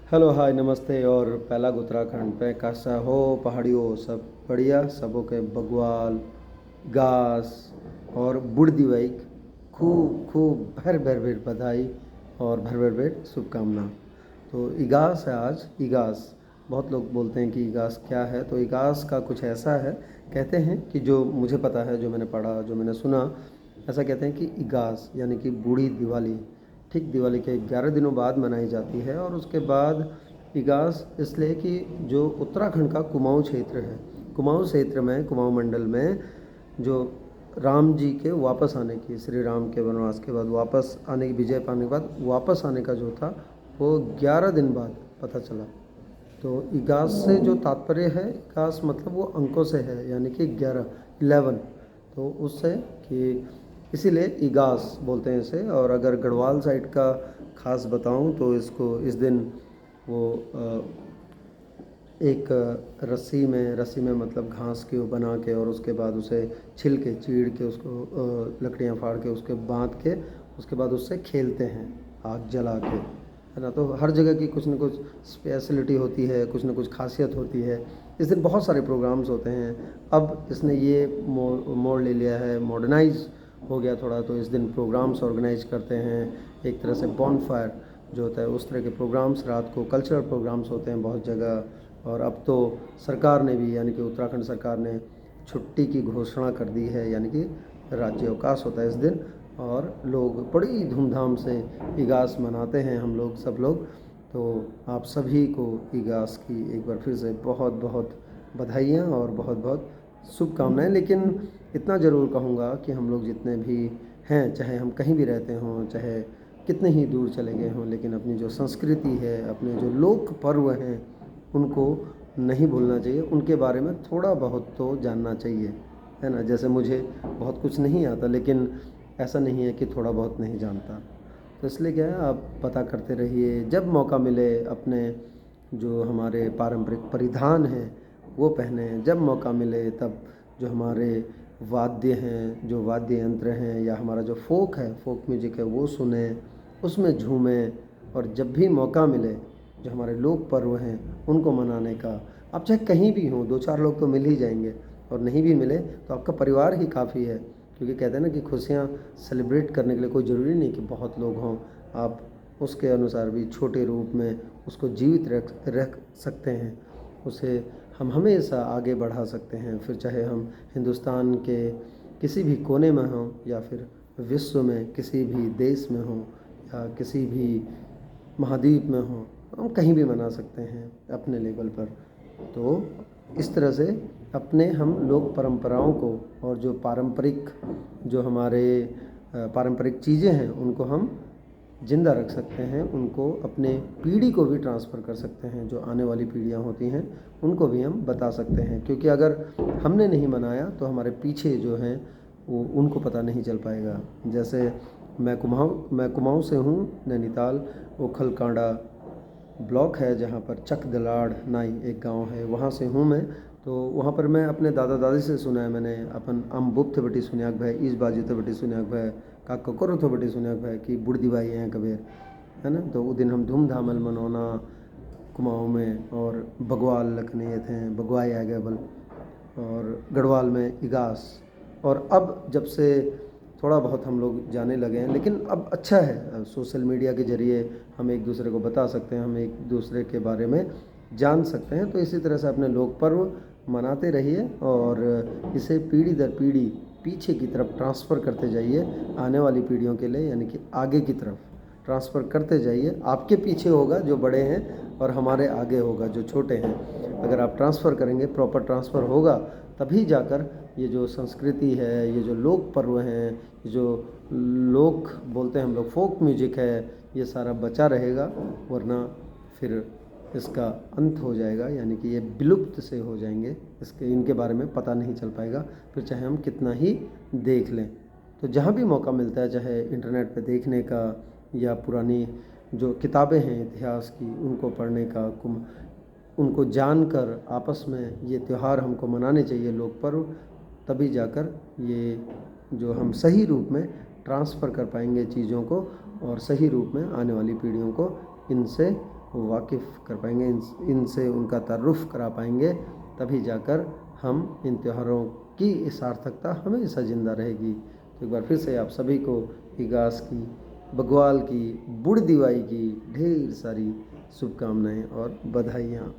Hello hi नमस्ते और पहला उत्तराखंड पे कैसा हो पहाड़ियों सब बढ़िया सबों के बगवाल घास और बुढ़ दिवाई खूब खूब भर भर भर बधाई और भर भर भर शुभकामना। तो इगास है आज इगास। बहुत लोग बोलते हैं कि इगास क्या है, तो इगास का कुछ ऐसा है, कहते हैं कि जो मुझे पता है, जो मैंने पढ़ा, जो मैंने सुना, ऐसा कहते हैं कि इगास यानी कि बूढ़ी दिवाली ठीक दिवाली के 11 दिनों बाद मनाई जाती है। और उसके बाद इगास इसलिए कि जो उत्तराखंड का कुमाऊं क्षेत्र है, कुमाऊं क्षेत्र में, कुमाऊं मंडल में जो राम जी के वापस आने की, श्री राम के वनवास के बाद वापस आने की, विजय पाने के बाद वापस आने का जो था वो 11 दिन बाद पता चला। तो इगास से जो तात्पर्य है, इगास मतलब वो अंकों से है, यानी कि 11 11। तो उससे कि इसीलिए इगास बोलते हैं इसे। और अगर गढ़वाल साइड का ख़ास बताऊं तो इसको इस दिन वो एक रस्सी में मतलब घास के वो बना के और उसके बाद उसे छिल के चीड़ के उसको लकड़ियाँ फाड़ के उसके बांध के उसके बाद उससे खेलते हैं आग जला के, है ना। तो हर जगह की कुछ न कुछ स्पेशलिटी होती है, कुछ न कुछ खासियत होती है। इस दिन बहुत सारे प्रोग्राम्स होते हैं। अब इसने ये मोड़ ले लिया है, मॉडर्नाइज हो गया थोड़ा, तो इस दिन प्रोग्राम्स ऑर्गेनाइज करते हैं। एक तरह से बॉनफायर जो होता है उस तरह के प्रोग्राम्स, रात को कल्चरल प्रोग्राम्स होते हैं बहुत जगह। और अब तो सरकार ने भी, यानी कि उत्तराखंड सरकार ने छुट्टी की घोषणा कर दी है, यानी कि राज्य अवकाश होता है इस दिन। और लोग बड़ी धूमधाम से इगास मनाते हैं, हम लोग सब लोग। तो आप सभी को इगास की एक बार फिर से बहुत बहुत बधाइयाँ और बहुत बहुत शुभकामनाएं। लेकिन इतना ज़रूर कहूँगा कि हम लोग जितने भी हैं, चाहे हम कहीं भी रहते हों, चाहे कितने ही दूर चले गए हों, लेकिन अपनी जो संस्कृति है, अपने जो लोक पर्व हैं, उनको नहीं भूलना चाहिए। उनके बारे में थोड़ा बहुत तो जानना चाहिए, है ना। जैसे मुझे बहुत कुछ नहीं आता, लेकिन ऐसा नहीं है कि थोड़ा बहुत नहीं जानता। तो इसलिए क्या है, आप पता करते रहिए। जब मौका मिले अपने जो हमारे पारंपरिक परिधान हैं वो पहने, जब मौका मिले तब जो हमारे वाद्य हैं, जो वाद्य यंत्र हैं, या हमारा जो फोक है, फोक म्यूजिक है, वो सुने, उसमें झूमें। और जब भी मौका मिले जो हमारे लोक पर्व हैं उनको मनाने का, आप चाहे कहीं भी हों, 2-4 लोग तो मिल ही जाएंगे। और नहीं भी मिले तो आपका परिवार ही काफ़ी है, क्योंकि कहते हैं ना कि खुशियाँ सेलिब्रेट करने के लिए कोई ज़रूरी नहीं कि बहुत लोग हों। आप उसके अनुसार भी छोटे रूप में उसको जीवित रख सकते हैं, उसे हम हमेशा आगे बढ़ा सकते हैं। फिर चाहे हम हिंदुस्तान के किसी भी कोने में हों, या फिर विश्व में किसी भी देश में हों, या किसी भी महाद्वीप में हों, हम कहीं भी मना सकते हैं अपने लेवल पर। तो इस तरह से अपने हम लोक परंपराओं को, और जो पारंपरिक, जो हमारे पारंपरिक चीज़ें हैं, उनको हम ज़िंदा रख सकते हैं। उनको अपने पीढ़ी को भी ट्रांसफ़र कर सकते हैं, जो आने वाली पीढ़ियाँ होती हैं उनको भी हम बता सकते हैं। क्योंकि अगर हमने नहीं मनाया तो हमारे पीछे जो हैं वो, उनको पता नहीं चल पाएगा। जैसे मैं कुमाऊँ से हूँ, नैनीताल ओखल कांडा ब्लॉक है, जहाँ पर चक दलाड़ नाई एक गांव है, वहाँ से हूँ मैं। तो वहाँ पर मैं अपने दादा दादी से सुना है मैंने, अपन अम्बुप थे बटी सुनियाक भाई, इस बाजू थे बटी सुनियाक भाई, का ककोरो थे बटी सुनियाक भाई कि बुढ़दी भाई हैं कबीर, है ना। तो वो दिन हम धूमधामल मनाना कुमाऊँ में। और बगवाल लखने थे, बगवाई आ गए बल, और गढ़वाल में इगास। और अब जब से थोड़ा बहुत हम लोग जाने लगे हैं, लेकिन अब अच्छा है, सोशल मीडिया के ज़रिए हम एक दूसरे को बता सकते हैं, हम एक दूसरे के बारे में जान सकते हैं। तो इसी तरह से अपने लोक पर्व मनाते रहिए और इसे पीढ़ी दर पीढ़ी पीछे की तरफ ट्रांसफ़र करते जाइए, आने वाली पीढ़ियों के लिए, यानी कि आगे की तरफ ट्रांसफ़र करते जाइए। आपके पीछे होगा जो बड़े हैं, और हमारे आगे होगा जो छोटे हैं। अगर आप ट्रांसफ़र करेंगे, प्रॉपर ट्रांसफ़र होगा, तभी जाकर ये जो संस्कृति है, ये जो लोक पर्व हैं, जो लोक बोलते हैं हम लोग, फोक म्यूजिक है, ये सारा बचा रहेगा। वरना फिर इसका अंत हो जाएगा, यानी कि ये विलुप्त से हो जाएंगे, इसके इनके बारे में पता नहीं चल पाएगा, फिर चाहे हम कितना ही देख लें। तो जहाँ भी मौका मिलता है, चाहे इंटरनेट पे देखने का, या पुरानी जो किताबें हैं इतिहास की उनको पढ़ने का, उनको जानकर आपस में ये त्यौहार हमको मनाने चाहिए, लोक पर्व। तभी जाकर ये जो हम सही रूप में ट्रांसफ़र कर पाएंगे चीज़ों को, और सही रूप में आने वाली पीढ़ियों को इनसे वाकिफ़ कर पाएंगे, इनसे उनका तारुफ़ करा पाएंगे, तभी जाकर हम इन त्योहारों की सार्थकता हमेशा ज़िंदा रहेगी। तो एक बार फिर से आप सभी को इगास की, बग्वाल की, बुढ़ दिवाई की ढेर सारी शुभकामनाएं और बधाइयाँ।